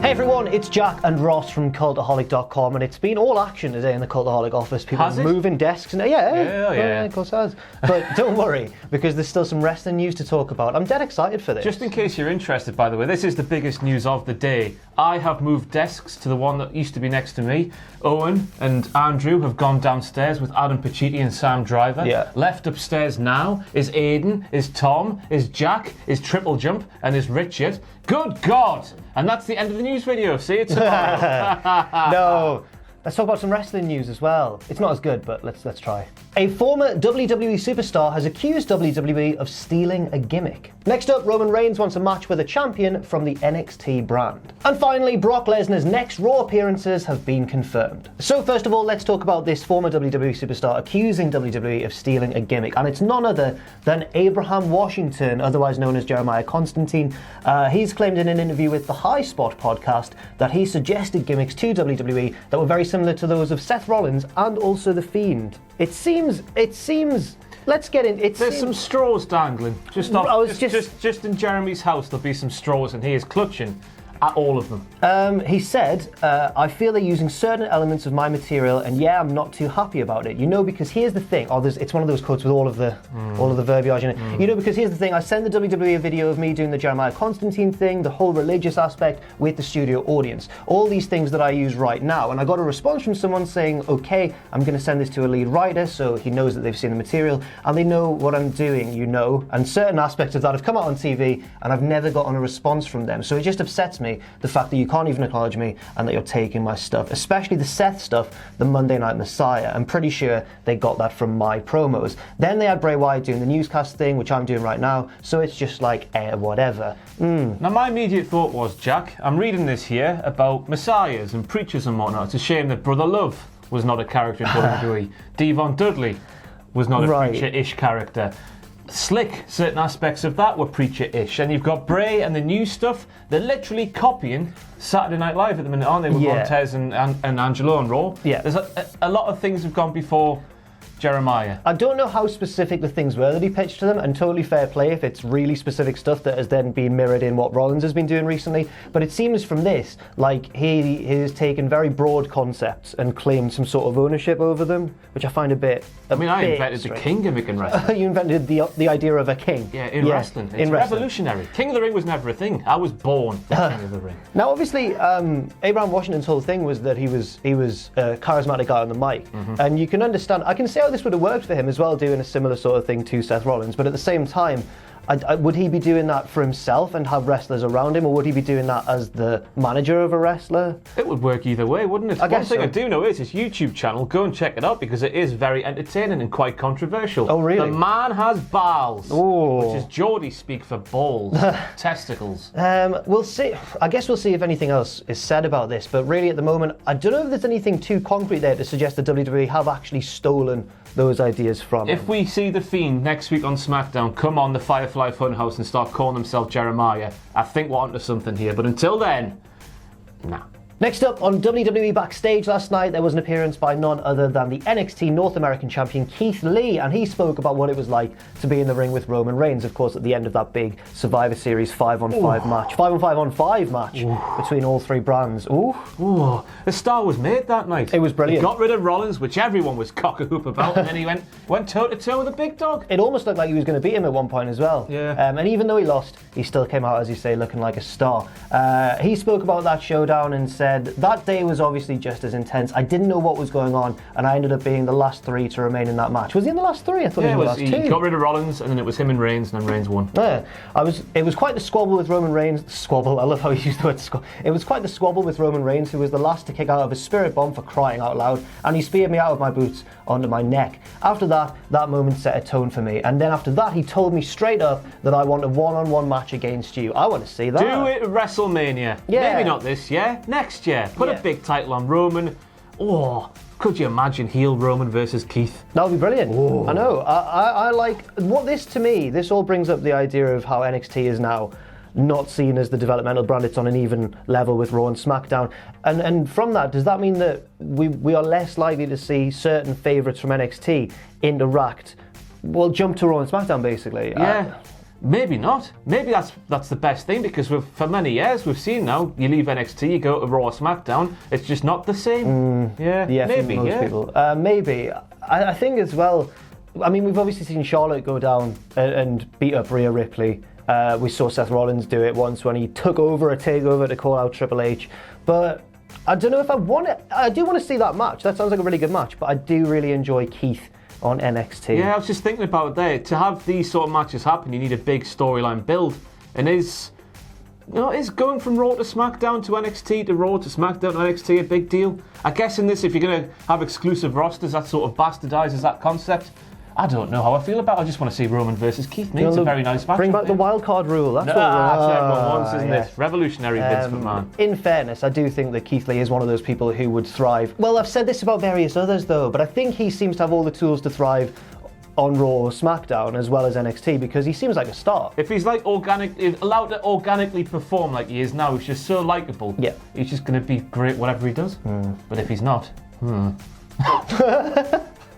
Hey everyone, it's Jack and Ross from Cultaholic.com, and it's been all action today in the Cultaholic office. People moving desks and yeah, of course it has. But don't worry, because there's still some wrestling news to talk about. I'm dead excited for this. Just in case you're interested, by the way, this is the biggest news of the day. I have moved desks to the one that used to be next to me. Owen and Andrew have gone downstairs with Adam Pacitti and Sam Driver. Yeah. Left upstairs now is Aidan, is Tom, is Jack, is Triple Jump, and is Richard. Good God! And that's the end of the news video. See you tomorrow. No. Let's talk about some wrestling news as well. It's not as good, but let's try. A former WWE Superstar has accused WWE of stealing a gimmick. Next up, Roman Reigns wants a match with a champion from the NXT brand. And finally, Brock Lesnar's next Raw appearances have been confirmed. So first of all, let's talk about this former WWE Superstar accusing WWE of stealing a gimmick. And it's none other than Abraham Washington, otherwise known as Jeremiah Constantine. He's claimed in an interview with the High Spot podcast that he suggested gimmicks to WWE that were very similar to those of Seth Rollins and also The Fiend. It seems, let's get in. There's some straws dangling. Just in Jeremy's house, there'll be some straws, and he is clutching at all of them. He said, I feel they're using certain elements of my material, and yeah, I'm not too happy about it. You know, because here's the thing. It's one of those quotes with all of the verbiage in it. You know, because here's the thing. I sent the WWE a video of me doing the Jeremiah Constantine thing, the whole religious aspect with the studio audience. All these things that I use right now. And I got a response from someone saying, okay, I'm going to send this to a lead writer so he knows that they've seen the material and they know what I'm doing, you know. And certain aspects of that have come out on TV and I've never gotten a response from them. So it just upsets me, the fact that you can't even acknowledge me and that you're taking my stuff, especially the Seth stuff, the Monday Night Messiah. I'm pretty sure they got that from my promos. Then they had Bray Wyatt doing the newscast thing, which I'm doing right now, so it's just like, whatever. Now my immediate thought was, Jack, I'm reading this here about messiahs and preachers and whatnot. It's a shame that Brother Love was not a character in WWE. Devon Dudley was not a preacher-ish character. Slick, certain aspects of that were preacher-ish. And you've got Bray and the new stuff. They're literally copying Saturday Night Live at the minute, aren't they? With Montez and Angelo and Raw. Yeah. There's a lot of things have gone before Jeremiah. I don't know how specific the things were that he pitched to them, and totally fair play if it's really specific stuff that has then been mirrored in what Rollins has been doing recently. But it seems from this like he has taken very broad concepts and claimed some sort of ownership over them, which I find I invented the king gimmick in wrestling. You invented the idea of a king. Yeah, in wrestling. It's revolutionary. King of the Ring was never a thing. I was born the King of the Ring. Now, obviously, Abraham Washington's whole thing was that he was a charismatic guy on the mic, and you can understand. I can see how this would have worked for him as well, doing a similar sort of thing to Seth Rollins. But at the same time, would he be doing that for himself and have wrestlers around him, or would he be doing that as the manager of a wrestler? It would work either way, wouldn't it? One thing I do know is his YouTube channel. Go and check it out because it is very entertaining and quite controversial. Oh, really? The man has balls, Ooh. which is Geordie speak for balls, testicles. We'll see. I guess we'll see if anything else is said about this. But really, at the moment, I don't know if there's anything too concrete there to suggest that WWE have actually stolen those ideas from him. If we see The Fiend next week on SmackDown come on the Firefly Funhouse and start calling himself Jeremiah, I think we're onto something here. But until then, nah. Next up, on WWE Backstage last night, there was an appearance by none other than the NXT North American champion Keith Lee, and he spoke about what it was like to be in the ring with Roman Reigns, of course, at the end of that big Survivor Series 5-on-5 match. 5-on-5-on-5 match between all three brands. Ooh, the star was made that night. It was brilliant. He got rid of Rollins, which everyone was cock-a-hoop about, and then he went toe-to-toe with the big dog. It almost looked like he was going to beat him at one point as well. Yeah. And even though he lost, he still came out, as you say, looking like a star. He spoke about that showdown and said, that day was obviously just as intense. I didn't know what was going on, and I ended up being the last three to remain in that match. Was he in the last three? I thought he was in the last two. He got rid of Rollins, and then it was him and Reigns, and then Reigns won. Yeah, it was quite the squabble with Roman Reigns. Squabble, I love how you use the word squabble. It was quite the squabble with Roman Reigns, who was the last to kick out of a spirit bomb, for crying out loud, and he speared me out of my boots onto my neck. After that moment set a tone for me, and then after that he told me straight up that I want a one-on-one match against you. I want to see that. Do it at WrestleMania. Yeah. Maybe not this year, next year. Put a big title on Roman. Oh, could you imagine heel Roman versus Keith? That would be brilliant. Ooh. I know. I like what this, to me, this all brings up the idea of how NXT is now not seen as the developmental brand. It's on an even level with Raw and SmackDown. And from that, does that mean that we are less likely to see certain favourites from NXT interact, well, jump to Raw and SmackDown, basically? Yeah. Maybe not. Maybe that's the best thing, because for many years we've seen now, you leave NXT, you go to Raw or SmackDown, it's just not the same. Yeah, maybe. For most people. Maybe. I think as well, I mean, we've obviously seen Charlotte go down and beat up Rhea Ripley. We saw Seth Rollins do it once when he took over a takeover to call out Triple H. But I don't know if I want it. I do want to see that match. That sounds like a really good match, but I do really enjoy Heath on NXT. Yeah, I was just thinking about it there. To have these sort of matches happen, you need a big storyline build. And is going from Raw to SmackDown to NXT to Raw to SmackDown to NXT a big deal? I guess in this, if you're going to have exclusive rosters, that sort of bastardizes that concept. I don't know how I feel about it. I just want to see Roman versus Keith. It's a very nice match. Bring back the wild card rule. That's what everyone wants, isn't it? Revolutionary Vince McMahon. In fairness, I do think that Keith Lee is one of those people who would thrive. Well, I've said this about various others though, but I think he seems to have all the tools to thrive on Raw or SmackDown as well as NXT, because he seems like a star. If he's like allowed to organically perform like he is now, he's just so likeable. Yeah. He's just going to be great whatever he does. But if he's not,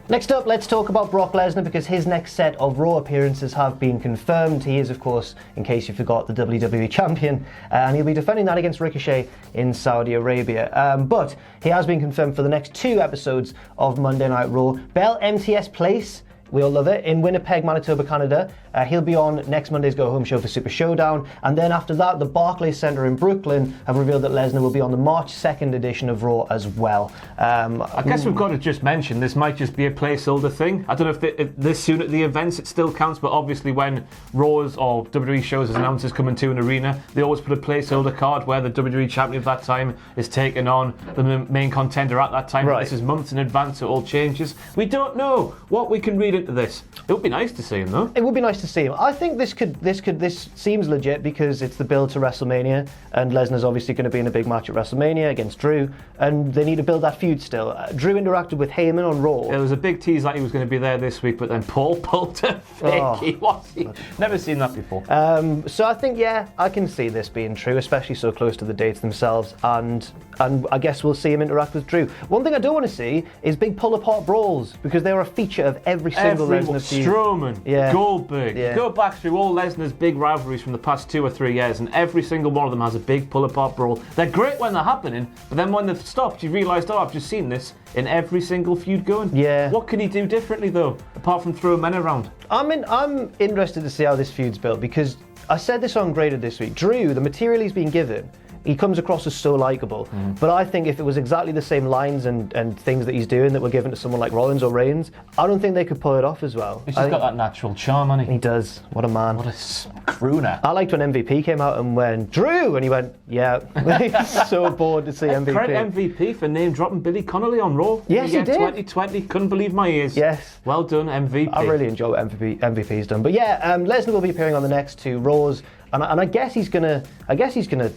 Next up, let's talk about Brock Lesnar, because his next set of Raw appearances have been confirmed. He is, of course, in case you forgot, the WWE champion, and he'll be defending that against Ricochet in Saudi Arabia. But he has been confirmed for the next 2 episodes of Monday Night Raw. Bell MTS Place, we all love it, in Winnipeg, Manitoba, Canada. He'll be on next Monday's Go Home show for Super Showdown. And then after that, the Barclays Center in Brooklyn have revealed that Lesnar will be on the March 2nd edition of Raw as well. I guess we've got to just mention, this might just be a placeholder thing. I don't know if this soon at the events it still counts, but obviously when Raws or WWE shows as announcers come into an arena, they always put a placeholder card where the WWE champion of that time is taking on the main contender at that time. Right. This is months in advance, so it all changes. We don't know what we can read into this. It would be nice to see him though. It would be nice to see him. I think this seems legit because it's the build to WrestleMania, and Lesnar's obviously going to be in a big match at WrestleMania against Drew, and they need to build that feud still. Drew interacted with Heyman on Raw. There was a big tease that he was going to be there this week, but then Paul pulled a fake. Never seen that before. So I think, yeah, I can see this being true, especially so close to the dates themselves, and I guess we'll see him interact with Drew. One thing I don't want to see is big pull-apart brawls, because they're a feature of every single Lesnar feud. Strowman, Goldberg. Go back through all Lesnar's big rivalries from the past 2 or 3 years, and every single one of them has a big pull-apart brawl. They're great when they're happening, but then when they've stopped, you realise, I've just seen this in every single feud going. Yeah. What can he do differently, though, apart from throw men around? I'm interested to see how this feud's built, because I said this on Graded this week. Drew, the material he's been given, he comes across as so likeable. But I think if it was exactly the same lines and things that he's doing that were given to someone like Rollins or Reigns, I don't think they could pull it off as well. He's just got that natural charm, hasn't he? He does. What a man. What a crooner. I liked when MVP came out and went, Drew! And he went, yeah. He's so bored to see MVP. Credit MVP for name-dropping Billy Connolly on Raw. Yes, he did. 2020, couldn't believe my ears. Yes. Well done, MVP. I really enjoy what MVP's done. But yeah, Lesnar will be appearing on the next 2 Raws. And I guess he's gonna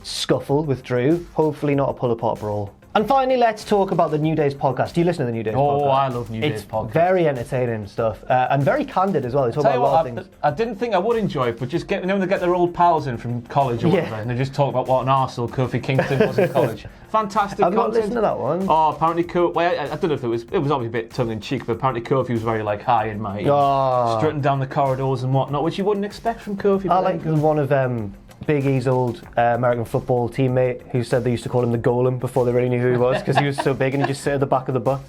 scuffle with Drew. Hopefully not a pull-apart brawl. And finally, let's talk about the New Days podcast. Do you listen to the New Days podcast? Oh, I love New Days podcast. It's very entertaining stuff, and very candid as well. They talk about a lot of things. I didn't think I would enjoy it, but just when they get their old pals in from college or whatever, and they just talk about what an arsehole Kofi Kingston was in college. Fantastic I've content. not listened to that one. Oh, apparently Kofi, I don't know if it was obviously a bit tongue-in-cheek, but apparently Kofi was very high and mighty, strutting down the corridors and whatnot, which you wouldn't expect from Kofi. I like one of Big E's old American football teammate who said they used to call him the Golem before they really knew who he was, because he was so big and he just sat at the back of the bus.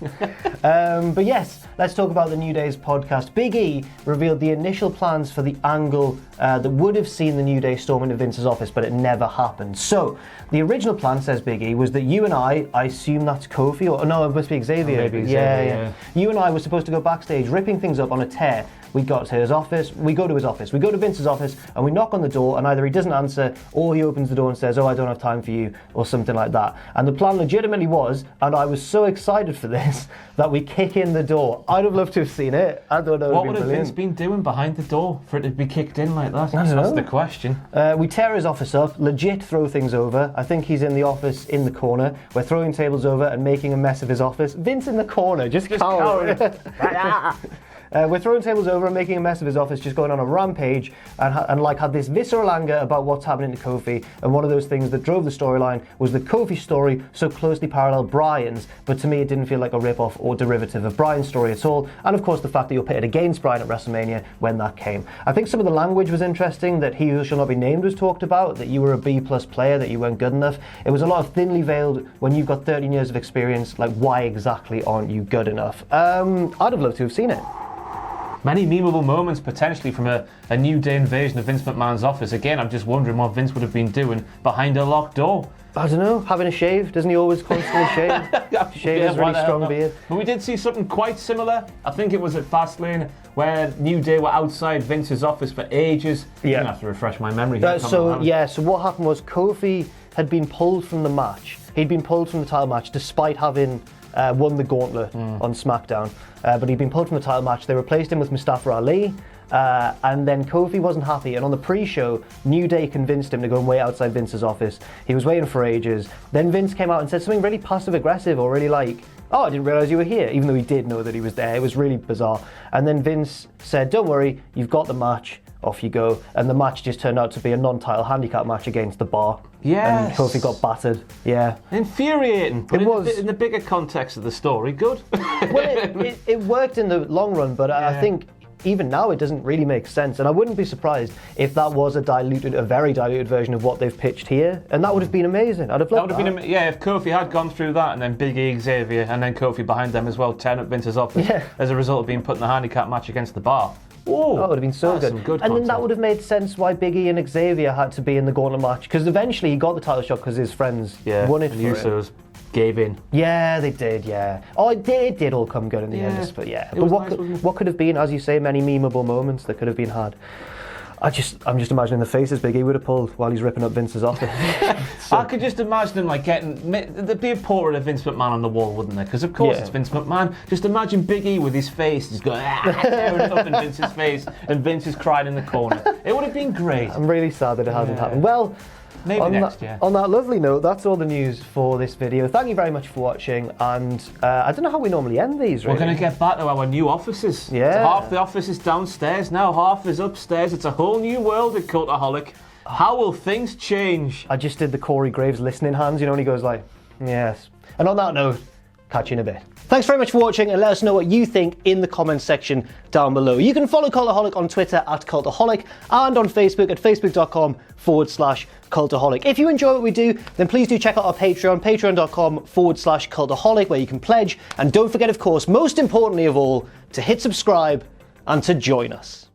But yes, let's talk about the New Days podcast. Big E revealed the initial plans for the angle that would have seen the New Day storm into Vince's office, but it never happened. So the original plan, says Big E, was that you and I assume that's Kofi, or no, it must be Xavier. Oh, maybe Xavier, yeah. You and I were supposed to go backstage, ripping things up on a tear. We got to his office, we go to his office, we go to Vince's office, and we knock on the door, and either he doesn't answer, or he opens the door and says, I don't have time for you, or something like that. And the plan legitimately was, and I was so excited for this, that we kick in the door. I'd have loved to have seen it. I thought that would What have would been Vince been doing behind the door for it to be kicked in like that? I don't know. That's the question. We tear his office up, legit throw things over. I think he's in the office in the corner. We're throwing tables over and making a mess of his office. Vince in the corner, just cowering. We're throwing tables over and making a mess of his office, just going on a rampage and like had this visceral anger about what's happening to Kofi. And one of those things that drove the storyline was that Kofi's story so closely paralleled Bryan's, but to me it didn't feel like a rip-off or derivative of Bryan's story at all. And of course the fact that you're pitted against Bryan at WrestleMania when that came. I think some of the language was interesting, that he who shall not be named was talked about, that you were a B+ player, that you weren't good enough. It was a lot of thinly veiled, when you've got 13 years of experience, like why exactly aren't you good enough? I'd have loved to have seen it. Many memeable moments potentially from a New Day invasion of Vince McMahon's office. Again, I'm just wondering what Vince would have been doing behind a locked door. I don't know, having a shave. Doesn't he always constantly shave? Shave his really strong beard. But we did see something quite similar. I think it was at Fastlane where New Day were outside Vince's office for ages. Yeah. I'm going to have to refresh my memory. So what happened was Kofi had been pulled from the match. He'd been pulled from the title match despite having won the gauntlet on SmackDown. But he'd been pulled from the title match. They replaced him with Mustafa Ali. And then Kofi wasn't happy, and on the pre-show, New Day convinced him to go and wait outside Vince's office. He was waiting for ages. Then Vince came out and said something really passive-aggressive, or really like, oh, I didn't realise you were here, even though he did know that he was there. It was really bizarre. And then Vince said, don't worry, you've got the match, off you go. And the match just turned out to be a non-title handicap match against the Bar. Yes. And Kofi got battered. Yeah. Infuriating. But it was. In the bigger context of the story, good. Well, it worked in the long run, but I think even now it doesn't really make sense, and I wouldn't be surprised if that was a very diluted version of what they've pitched here, and that would have been amazing. I'd have loved that. Would have been, if Kofi had gone through that, and then Big E, Xavier, and then Kofi behind them as well, tearing up Vince's office as a result of being put in the handicap match against the Bar. Oh, that would have been so good. Some good and content. Then that would have made sense why Big E and Xavier had to be in the gauntlet match, because eventually he got the title shot because his friends won it for him. Usos gave in. Yeah, they did, yeah. Oh, it did all come good in the end, but yeah. But what could have been, as you say, many memeable moments that could have been had. I'm just imagining the faces Big E would have pulled while he's ripping up Vince's office. I could just imagine him like there'd be a portrait of Vince McMahon on the wall, wouldn't there? Because of course it's Vince McMahon. Just imagine Big E with his face just going tearing it up in Vince's face, and Vince is crying in the corner. It would have been great. I'm really sad that it hasn't happened. Well, maybe next year. On that lovely note, that's all the news for this video. Thank you very much for watching, and I don't know how we normally end these, really. We're going to get back to our new offices. Yeah. So half the office is downstairs now, half is upstairs. It's a whole new world at Cultaholic. How will things change? I just did the Corey Graves listening hands, you know, and he goes like, yes. And on that note, catch you in a bit. Thanks very much for watching, and let us know what you think in the comments section down below. You can follow Cultaholic on Twitter at Cultaholic and on Facebook at facebook.com/Cultaholic. If you enjoy what we do, then please do check out our Patreon, patreon.com/Cultaholic, where you can pledge. And don't forget, of course, most importantly of all, to hit subscribe and to join us.